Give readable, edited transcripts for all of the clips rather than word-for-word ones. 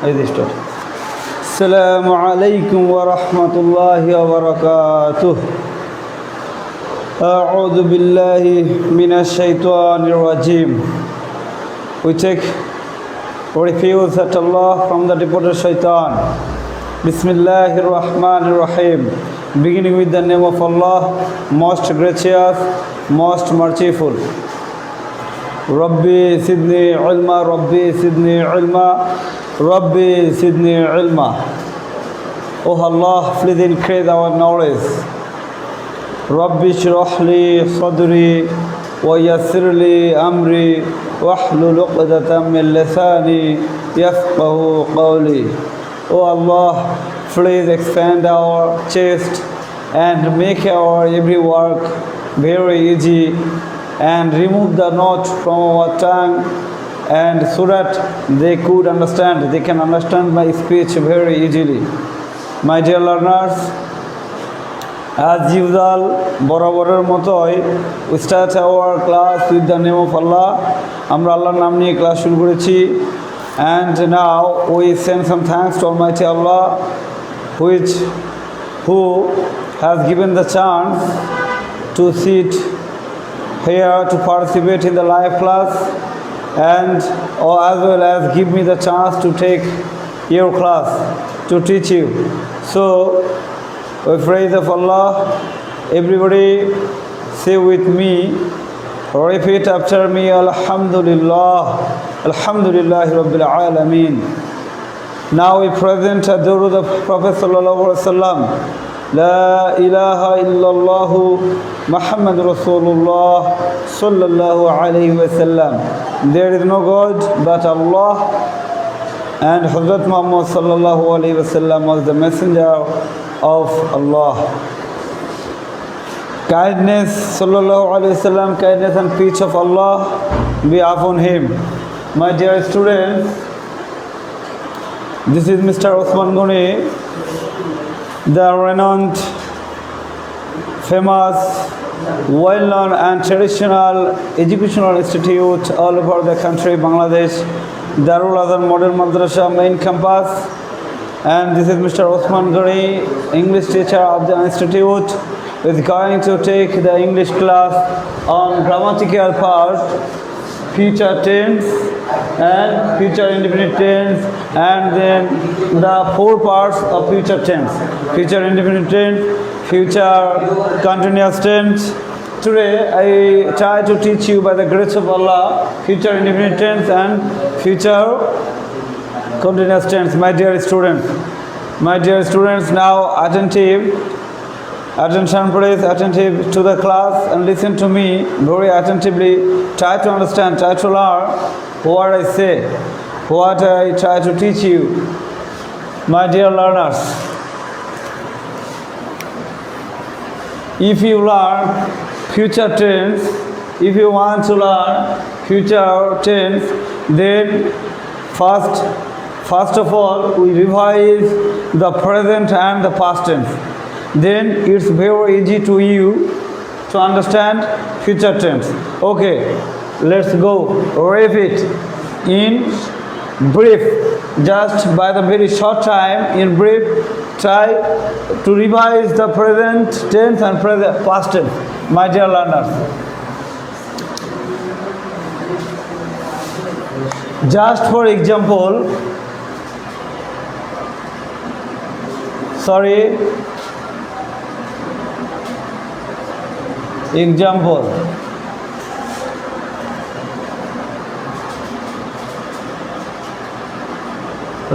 Assalamu alaikum wa rahmatullahi wa barakatuh. A'udhu billahi minash shaitanir rajim. We take refuge at Allah from the deported shaitan. Bismillahir Rahmanir Rahim. Beginning with the name of Allah, most gracious, most merciful. Rabbi Sidni Ilma, Rabbi Sidni Ilma, Rabbi Sidni Ilma. Oh Allah, please increase our knowledge. Rabbi Shrahli Sadri wa Yassirli Amri wahlul uqdatam min lisani yafqahu qawli. Oh Allah, please expand our chest and make our every work very easy and remove the knot from our tongue, and so that they can understand my speech very easily. My dear learners, as usual, বরাবরের মতোই we start our class with the name of Allah. আমরা আল্লাহর নাম নিয়ে class শুরু করেছি, and now we send some thanks to Almighty Allah, who has given the chance to sit here to participate in the live class, and as well as give me the chance to take your class to teach you. So we praise of Allah. Everybody say with me, repeat after me, Alhamdulillah, Alhamdulillahi Rabbil Alameen. Now we present a durud of Prophet Sallallahu Alaihi Wasallam. La ilaha illallah Muhammad Rasulullah Sallallahu Alaihi Wasallam. There is no God but Allah, and Hazrat Muhammad Sallallahu Alaihi Wasallam was the messenger of Allah. Kindness, Sallallahu Alaihi Wasallam, kindness and peace of Allah be upon him. My dear students, this is Mr. Osman Goni, the renowned, famous, well-known and traditional educational institute all over the country, Bangladesh, Darul Azhar Model Madrasa main campus. And this is Mr. Osman Gani, English teacher of the institute, is going to take the English class on grammatical part, future tense and future indefinite tense, and then the 4 parts of future tense: future indefinite tense, future continuous tense. Today I try to teach you by the grace of Allah future indefinite tense and future continuous tense. My dear students, now attention please, attentive to the class and listen to me very attentively. Try to understand, try to learn what I say, what I try to teach you. My dear learners, if you learn future tense, if you want to learn future tense, then first of all we revise the present and the past tense. Then it's very easy to you to understand future tense. Okay, let's go. Repeat in brief, just by the very short time. In brief, try to revise the present tense and past tense. My dear learners, just for example, example,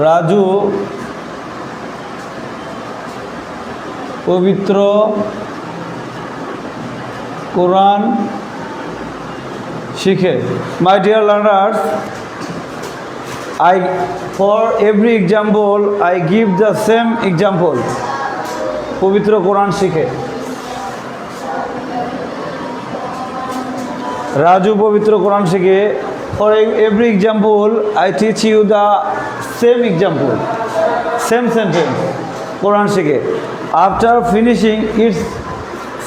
Raju পবিত্র কোরআন শিখে। My dear learners, for every example I give the same example. পবিত্র কোরআন শিখে, রাজু পবিত্র কোরআন শিখে। For every example I teach you the same example, same sentence, Quran শিখে। After finishing, it's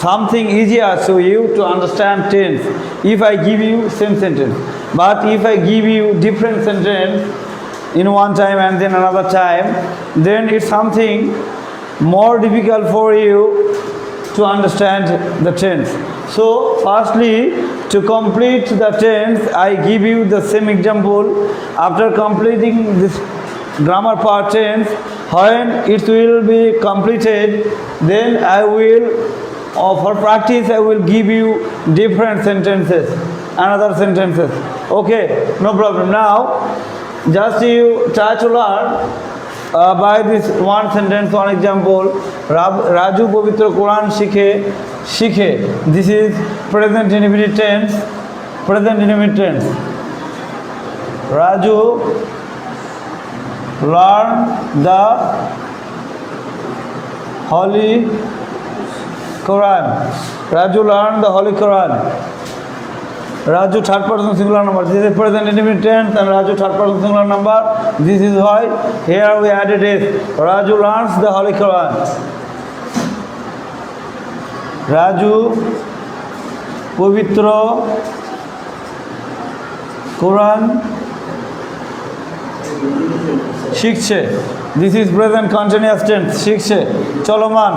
something easier to you to understand tense if I give you same sentence. But if I give you different sentence, in one time and then another time, then it's something more difficult for you to understand the tense. So firstly, to complete the tense, I give you the same example. After completing this grammar part tense, when it will be completed, then I will, for practice, I will give you different sentences, another sentences. Okay, no problem. Now, just you try to learn by this one sentence, one example. Raju Pavitra Quran Shikhe. This is present indefinite tense. Present indefinite tense. Raju learn the Holy Quran. Raju learn the Holy Quran. Raju third person singular number. This is present indefinite tense and Raju third person singular number. This is why here we added it. Raju learns the Holy Quran. Raju Pavitra Quran Shikshe. This is present continuous tense. Shikshe. Choloman.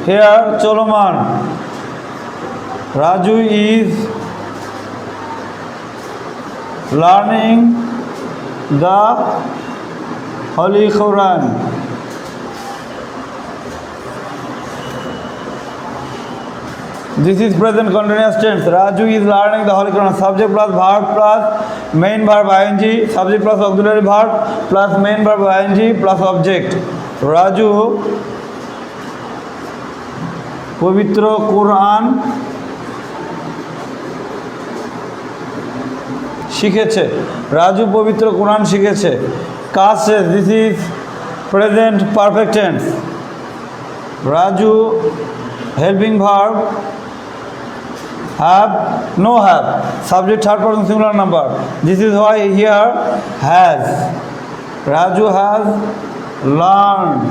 Here Choloman. Raju is learning the Holy Quran. This is present continuous tense. Raju is learning the Holy Quran. Subject plus verb plus main verb ing. Subject plus auxiliary verb plus main verb ing plus object. Raju Pavitra Quran শিখেছে। রাজু পবিত্র কোরআন শিখেছে। কাজ শেষ। This is present perfect tense. Raju helping verb have no have subject third person singular number. This is why here has. Raju has learned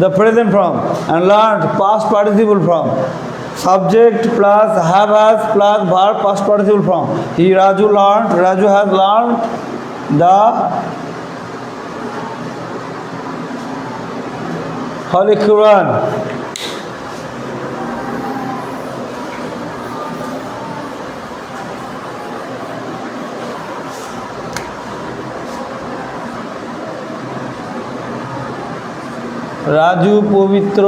the present form and learned past participle form. Subject plus have has plus verb past participle form. Raju has learned the Holy Quran. Raju পবিত্র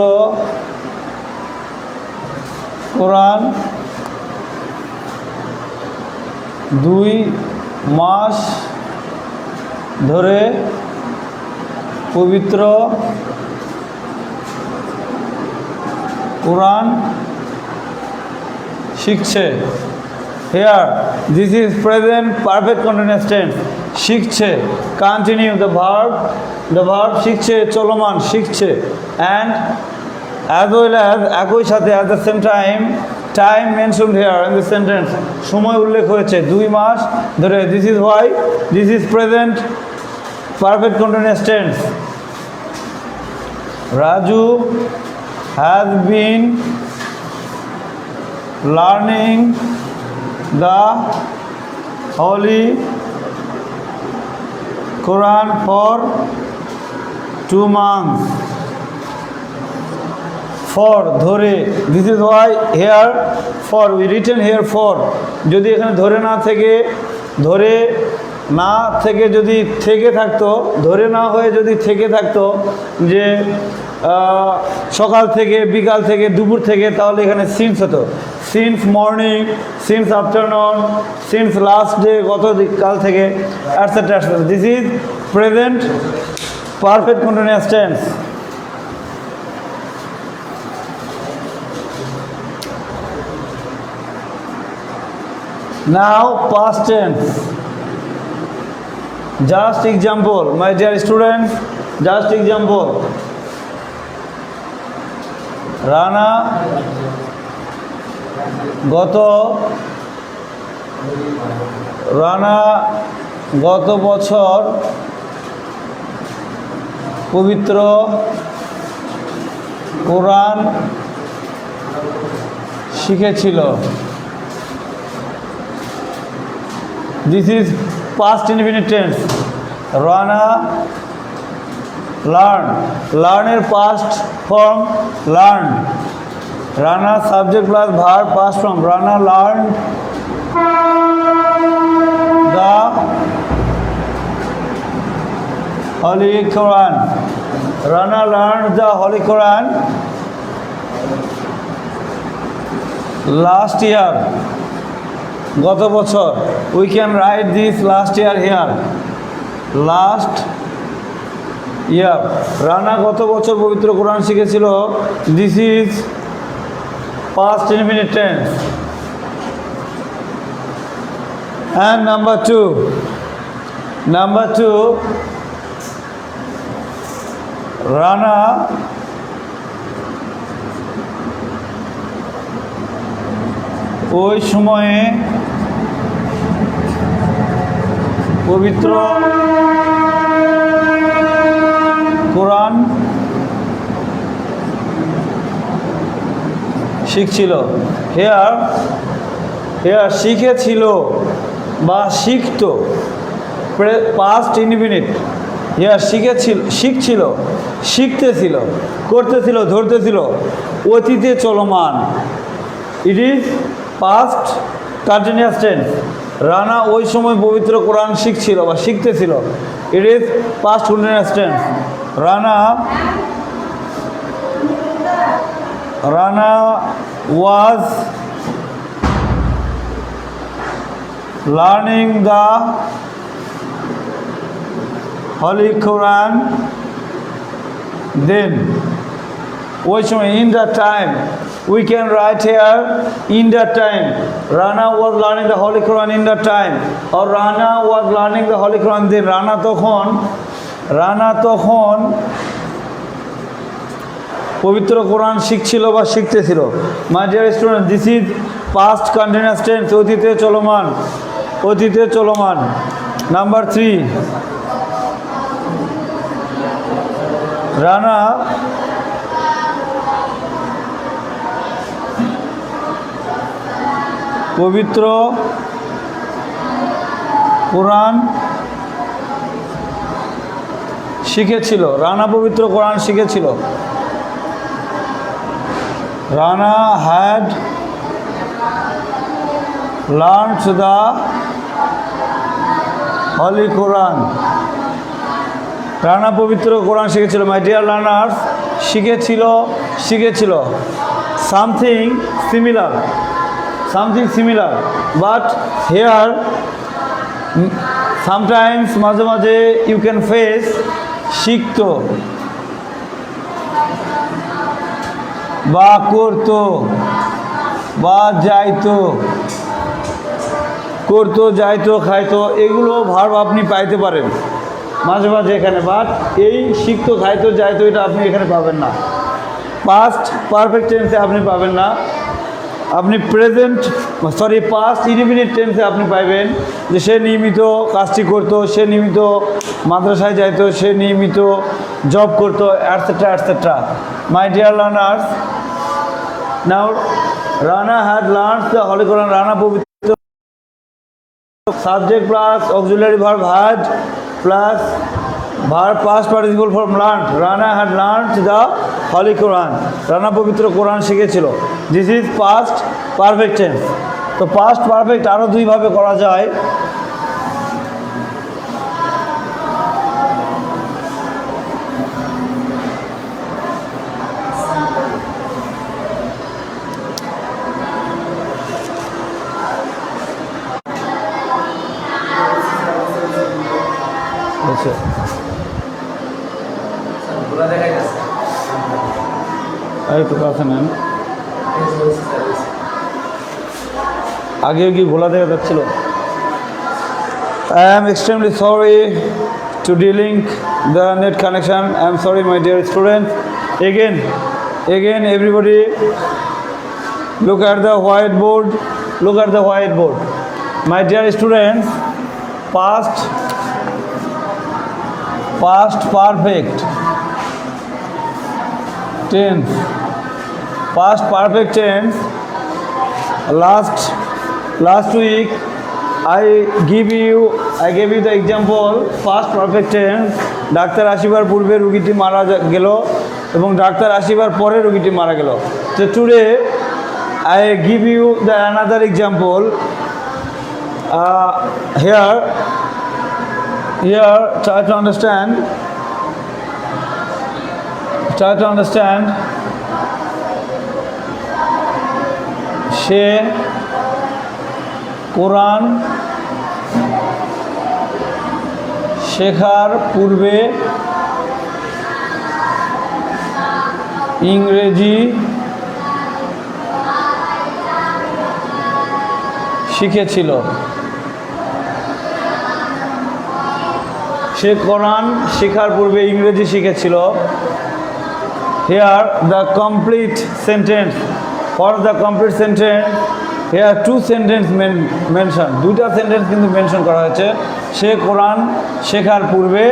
কোরআন 2 মাস ধরে পবিত্র কোরআন শিখছে। Here this is present perfect continuous tense. শিখছে continue the verb শিখছে চলমান শিখছে and as well as একই সাথে at the same time mentioned here in the sentence সময় উল্লেখ হয়েছে 2 মাস ধরে। this is why this is present perfect continuous tense. Raju has been learning the Holy Quran for 2 months. For ধরে this is why here for we written here for যদি এখানে ধরে না থেকে যদি থেকে থাকতো ধরে না হয়ে যদি থেকে থাকতো যে সকাল থেকে বিকাল থেকে দুপুর থেকে তাহলে এখানে সিন্স হতো since morning since afternoon since last day গত কাল থেকে etcetera etcetera. This is present perfect continuous tense. Now past tense. Just example, my dear students, just example. Rana গত বছর পবিত্র কোরআন শিখেছিল। This is past indefinite tense. Rana, learn. Learn এর past form learned. Rana subject plus verb past form. Rana learned the Holy Quran. Rana learned the Holy Quran last year. গত বছর। We can write this last year here. Last year. Rana গত বছর পবিত্র কোরআন শিখেছিল। This is past indefinite tense. And number two, Rana ওই সময়ে পবিত্র কোরআন শিখছিল। হেয়ার শিখেছিল বা শিখত, পাস্ট ইনডিফিনিট। হেয়ার শিখছিল, শিখতেছিল, করতেছিল, ধরতেছিল, অতীতে চলমান। It is past continuous tense. Rana ওই সময় পবিত্র কোরআন শিখছিল বা শিখতেছিল। It is past continuous tense. Rana was learning the Holy Quran then. ওই সময় in that time, we can write here in that time. Rana was learning the Holy Quran in that time, or Rana was learning the Holy Quran then. Rana তখন পবিত্র কোরআন শিখছিল বা শিখতেছিল। My dear student, this is past continuous tense, অতীতে চলমান। Number 3, Rana পবিত্র কোরআন শিখেছিল। Rana had learned the Holy Quran. Rana পবিত্র কোরআন শিখেছিল। মাই ডিয়ার লার্নার্স, শিখেছিল something similar, but here sometimes, মাঝে মাঝে ইউ ক্যান ফেস শিখত বা করতো বা যাইতো, খাইতো, এগুলো ভার্ব আপনি পাইতে পারেন মাঝে মাঝে এখানে। বাট এই শিখতো, খাইতো, যাইতো এটা আপনি এখানে পাবেন না। পাস্ট পারফেক্ট টেন্সে আপনি পাবেন না। আপনি পাস্ট ইনডিফিনিট টেন্সে আপনি পাইবেন যে সে নিয়মিত কাজটি করতো, সে নিয়মিত মাদ্রাসায় যাইতো, সে নিয়মিত জব করতো, etcetera. My dear learners, now Rana had learned the holy Quran. Rana পবিত্র subject plus auxiliary verb had plus verb past participle form learned. Rana had learned the holy Quran. Rana পবিত্র কোরআন শিখেছিল। This is past perfect tense. তো past perfect আরও দুইভাবে করা যায়। আচ্ছা, একটু কাছে নেন। আগে কি ভোলা দেখা যাচ্ছিল? I am extremely sorry to delink the net connection. I am sorry, my dear students. Again, everybody look at the whiteboard. My dear students, past perfect tense. Past perfect tense. Last week I gave you the example past perfect tense. Doctor আসিবার পূর্বে রোগীটি মারা গেল এবং doctor আসিবার পরে রোগীটি মারা গেল। So today I give you the another example. Here try to understand. সে কোরআন শেখার পূর্বে ইংরেজি শিখেছিল। সে কোরআন শেখার পূর্বে ইংরেজি শিখেছিল। Here the complete sentence. For the complete sentence, here two sentence mention. দুইটা সেন্টেন্স কিন্তু মেনশন করা হয়েছে। সে কোরআন শেখার পূর্বে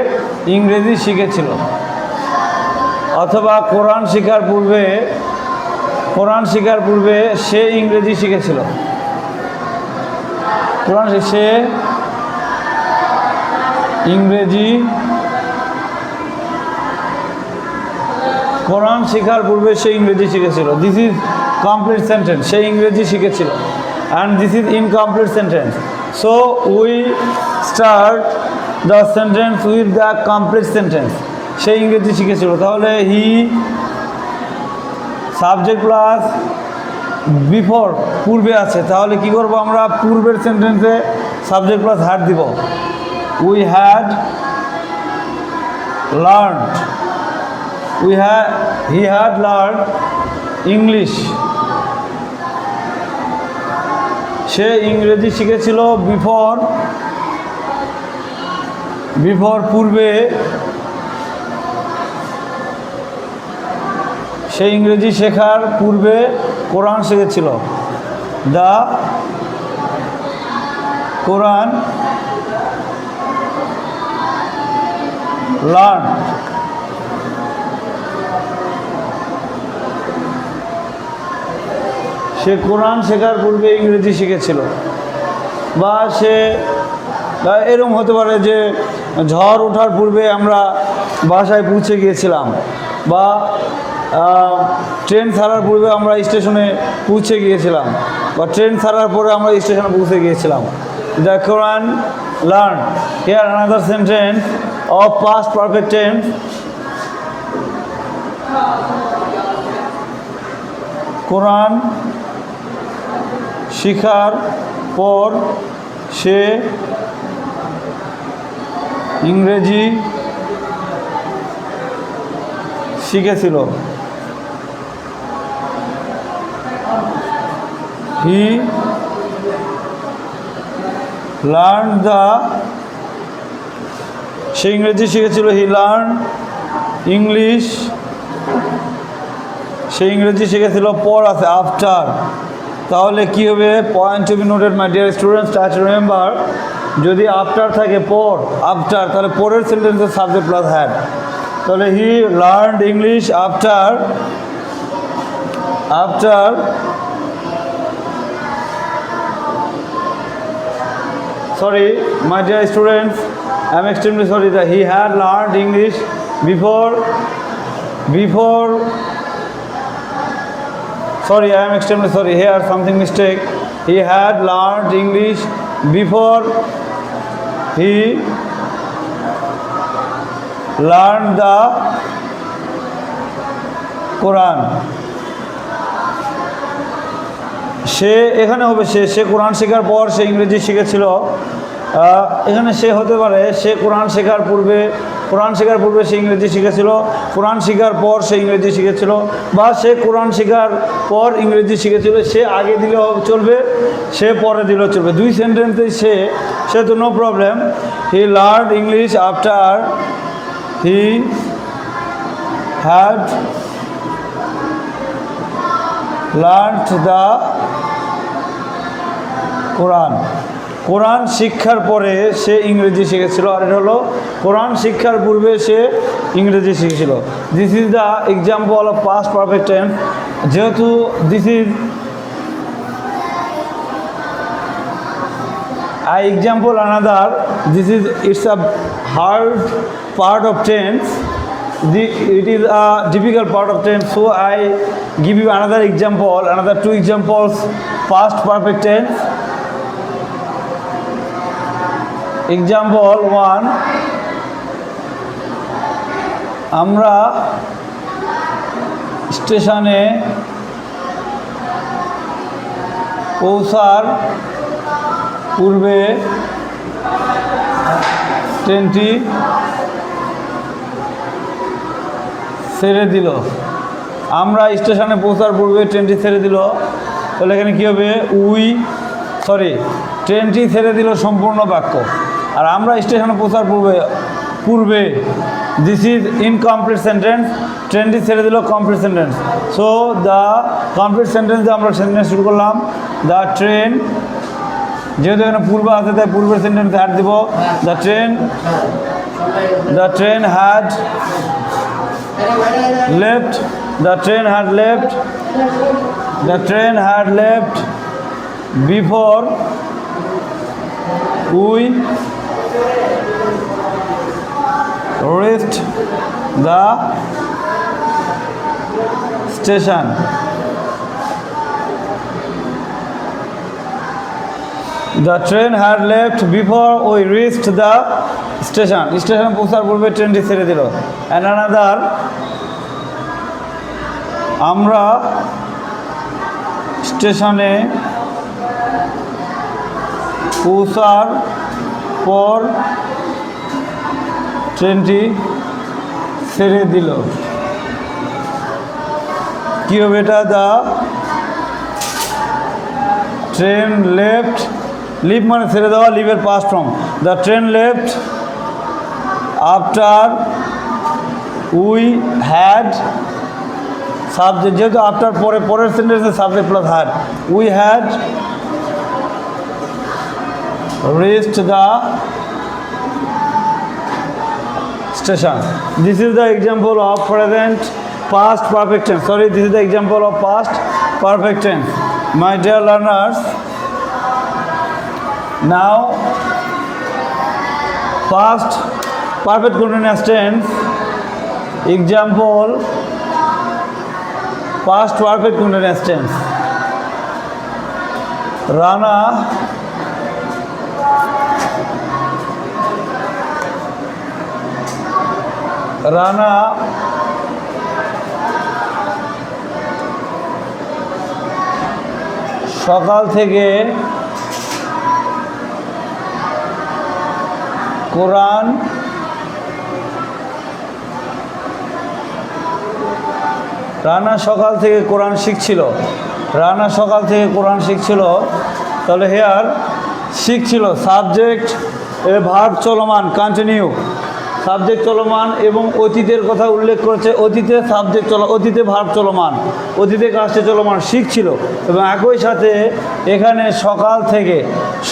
ইংরেজি শিখেছিল, অথবা কোরআন শেখার পূর্বে সে ইংরেজি শিখেছিল। সে ইংরেজি কোরআন শেখার পূর্বে সে ইংরেজি শিখেছিল। This is complete sentence. সে ইংরেজি শিখেছিল and this is incomplete sentence. So we start the sentence with the complete sentence. সে ইংরেজি শিখেছিল, তাহলে হি সাবজেক্ট প্লাস বিফোর পূর্বে আছে, তাহলে কি করব আমরা? পূর্বের সেন্টেন্সে সাবজেক্ট প্লাস হ্যাড দিব। We had learned, he had learned English. সে ইংরেজি শিখেছিল বিফোর পূর্বে সে ইংরেজি শেখার পূর্বে কোরআন শিখেছিল। দ্য কোরআন লার্ন, সে কোরআন শেখার পূর্বে ইংরেজি শিখেছিল। বা সে এরকম হতে পারে যে ঝড় ওঠার পূর্বে আমরা বাসায় পৌঁছে গিয়েছিলাম, বা ট্রেন ছাড়ার পূর্বে আমরা স্টেশনে পৌঁছে গিয়েছিলাম, বা ট্রেন ছাড়ার পরে আমরা স্টেশনে পৌঁছে গিয়েছিলাম। The Quran learn. Here another sentence of past perfect tense. কোরআন শিখার পর সে ইংরেজি শিখেছিল। হি লার্ন দ্য, সে ইংরেজি শিখেছিল। হি লার্ন ইংলিশ, সে ইংরেজি শিখেছিল। পর আছে আফটার, তাহলে কি হবে? Point to be noted my dear students, try to remember. যদি আফটার থাকে আফটার, তাহলে পরের সেন্টেন্সের সাবজেক্ট প্লাস হ্যাড। তাহলে he learned English after sorry my dear students, I am extremely sorry that he had learned English before sorry, I am extremely sorry, here something mistake. He had learned English before he learned the Quran. সে এখানে হবে সে কোরআন শেখার পর সে ইংরেজি শিখেছিল। এখানে সে হতে পারে সে কোরআন শেখার পূর্বে সে ইংরেজি শিখেছিল, কোরআন শেখার পর সে ইংরেজি শিখেছিল, বা সে কোরআন শেখার পর ইংরেজি শিখেছিল। সে আগে দিলেও চলবে, সে পরে দিলেও চলবে। দুই সেন্টেন্সে সে তো no problem. He learned English after he had learned the Quran শিক্ষার পরে সে ইংরেজি শিখেছিল। আর এটা হলো কোরআন শিক্ষার পূর্বে সে ইংরেজি শিখেছিল। This is the example of past perfect tense. যেহেতু this is I example another. This is it's a hard part of tense. It is a difficult part of tense. So I give you another example, another two examples. Past perfect tense. Example 1. আমরা স্টেশনে পৌঁছার পূর্বে ট্রেনটি ছেড়ে দিল। আমরা স্টেশনে পৌঁছার পূর্বে ট্রেনটি ছেড়ে দিল। তাহলে এখানে কী হবে? ট্রেনটি ছেড়ে দিল সম্পূর্ণ বাক্য। আর আমরা স্টেশনে পৌঁছার পূর্বে দিস ইজ ইনকমপ্লিট সেন্টেন্স। ট্রেনটি ছেড়ে দিল complete sentence. So the complete সেন্টেন্সে আমরা সেন্টেন্স শুরু করলাম। দ্য ট্রেন, যেহেতু এখানে পূর্ব আছে তাই পূর্বের সেন্টেন্সে অ্যাড দিব। The train had left. The train had left. The train had left before we reached the station. The train had left before we reached the station. স্টেশনে পৌঁছার পূর্বে ট্রেনটি ছেড়ে দিল। And another, আমরা স্টেশনে পৌঁছার পর ট্রেনটি ছেড়ে দিল। কী হবে এটা? দ্য ট্রেন লেফট, লিভ মানে ছেড়ে দেওয়া, লিভের past form. The train left after we had, subject যেহেতু আফটার পরের সেন্টেন্সে subject plus had. We had reached the station. This is the example of present past perfect tense. Sorry, this is the example of past perfect tense. My dear learners, now past perfect continuous tense example, past perfect continuous tense. Rana সকাল থেকে কোরআন শিখছিল। রানা সকাল থেকে কোরআন শিখছিল। তাহলে hair শিখছিল subject verb চলমান, continue, subject চলমান এবং অতীতের কথা উল্লেখ করেছে। অতীতে সাবজেক্ট অতীতে ভার্ব চলমান, অতীতে কাজটি চলমান, শিখছিল। এবং একই সাথে এখানে সকাল থেকে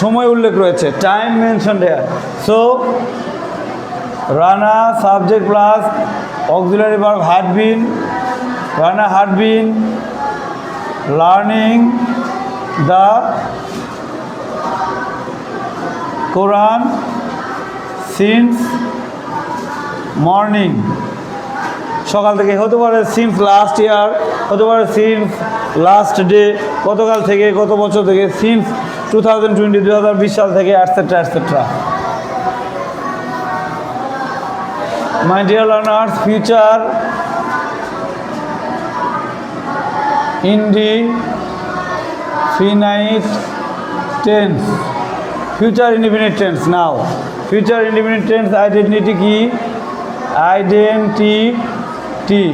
সময় উল্লেখ রয়েছে, time mention here. So Rana subject plus auxiliary verb had been, Rana had been learning the Quran since morning. সকাল থেকে হতে পারে সিন্স লাস্ট ইয়ার, হতে পারে সিন্স লাস্ট ডে, গতকাল থেকে, গত বছর থেকে, সিন্স 2020 2020 সাল থেকে, etcetera etcetera. My dear learners, future indefinite tense, future indefinite tense. Now future indefinite tense identity কি? Identity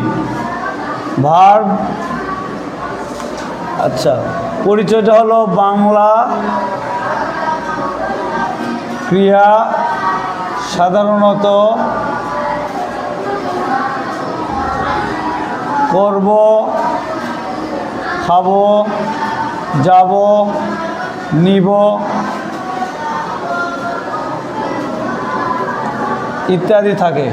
verb. আচ্ছা, পরিচয়টা হলো বাংলা ক্রিয়া সাধারণত করব, খাবো, যাব, নিব ইত্যাদি থাকে,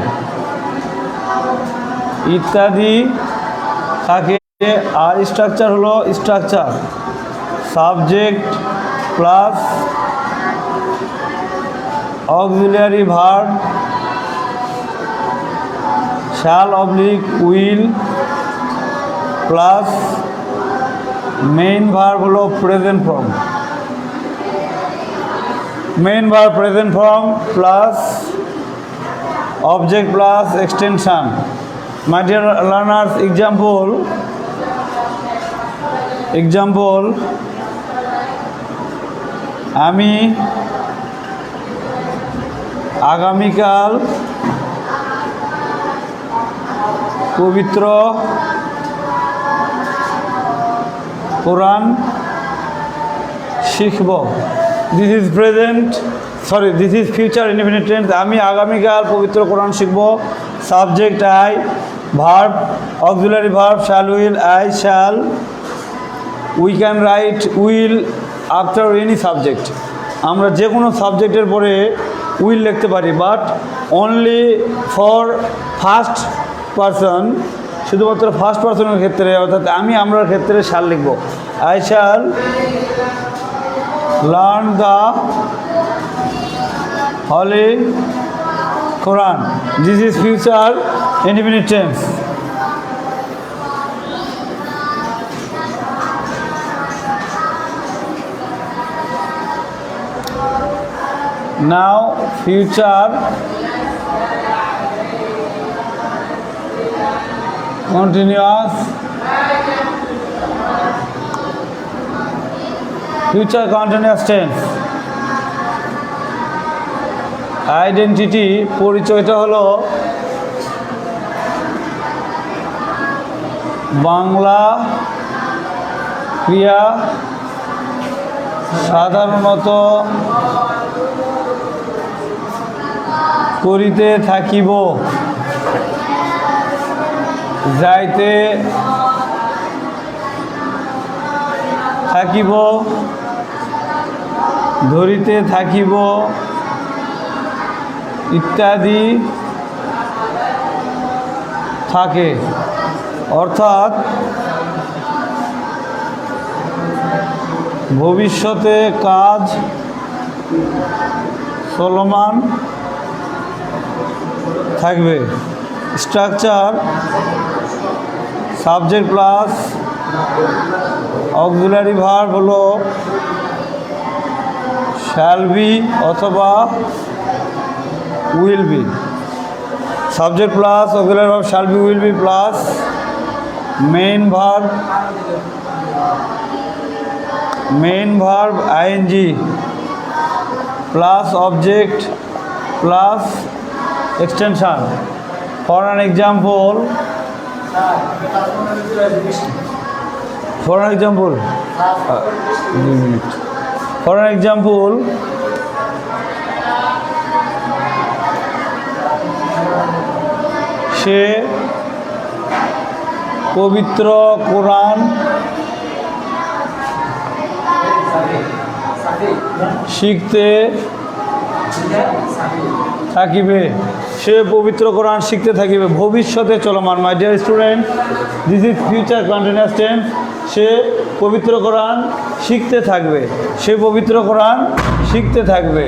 আর স্ট্রাকচার হলো structure subject plus auxiliary verb shall oblique will plus main verb হলো present form, main verb present form plus object plus extension. My dear learners, example আমি আগামীকাল পবিত্র কোরআন শিখব। This is present, sorry this is future indefinite tense. আমি আগামীকাল পবিত্র কোরআন শিখব। Subject I, verb auxiliary verb shall will, I shall. We can write will after any subject. আমরা যে কোনো সাবজেক্টের পরে উইল লিখতে পারি, but only for first person, শুধুমাত্র ফার্স্ট পারসনের ক্ষেত্রে, অর্থাৎ আমি আমরার ক্ষেত্রে শ্যাল লিখব। I shall learn the holy Quran. This is future indefinite tense. Now future continuous, future continuous tense। Identity, পরিচয়টা হলো বাংলা ক্রিয়া সাধারণত করিতে থাকিব, যাইতে থাকিব, ধরিতে থাকিব ইত্যাদি থাকে। অর্থাৎ ভবিষ্যতে কাজ চলমান থাকবে। Structure subject plus auxiliary verb হলো শ্যাল বি অথবা will be. Subject plus auxiliary verb shall be will be plus main verb ING plus object plus extension. For an example, সে পবিত্র কোরআন শিখতে থাকিবে। সে পবিত্র কোরআন শিখতে থাকিবে, ভবিষ্যতে চলমান। My dear student, this is future continuous tense. সে পবিত্র কোরআন শিখতে থাকবে, সে পবিত্র কোরআন শিখতে থাকবে,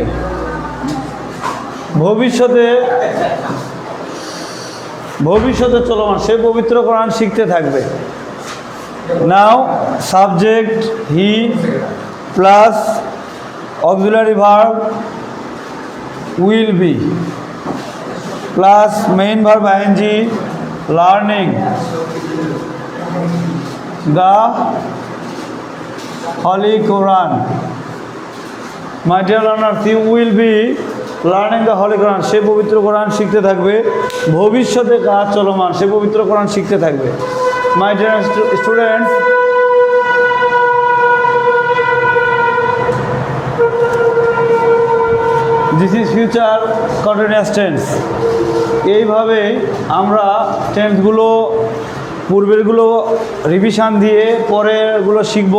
ভবিষ্যতে চলমান। সে পবিত্র কোরআন শিখতে থাকবে। Now subject he plus auxiliary verb will be plus main verb ing learning the Holy Quran. My dear learners, you will be learning the Holy Quran. সে পবিত্র কোরআন শিখতে থাকবে, ভবিষ্যতে কাজ চলমান। সে পবিত্র কোরআন শিখতে থাকবে। My dear students, this is future continuous tense. এইভাবে আমরা টেন্সগুলো পূর্বেরগুলো রিভিশন দিয়ে পরেরগুলো শিখব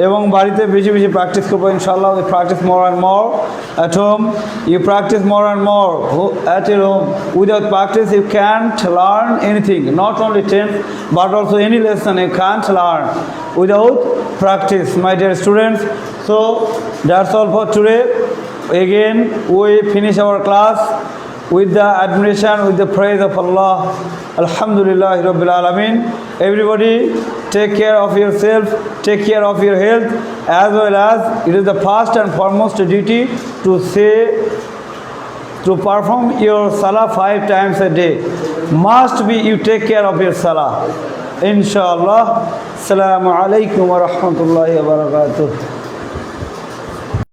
এবং বাড়িতে বেশি বেশি প্র্যাকটিস করবো ইনশাআল্লাহ। We practice more and more at home. You practice more and more at your home. Without practice you can't learn anything, not only tense but also any lesson you can't learn without practice, my dear students. So that's all for today. Again, we finish our class with the admiration, with the praise of Allah. Alhamdulillah Rabbil Alameen. Everybody, take care of yourself, take care of your health, as well as it is the first and foremost duty to perform your salah 5 times a day. Must be you take care of your salah. Inshallah. Assalamu alaikum wa rahmatullahi wa barakatuh.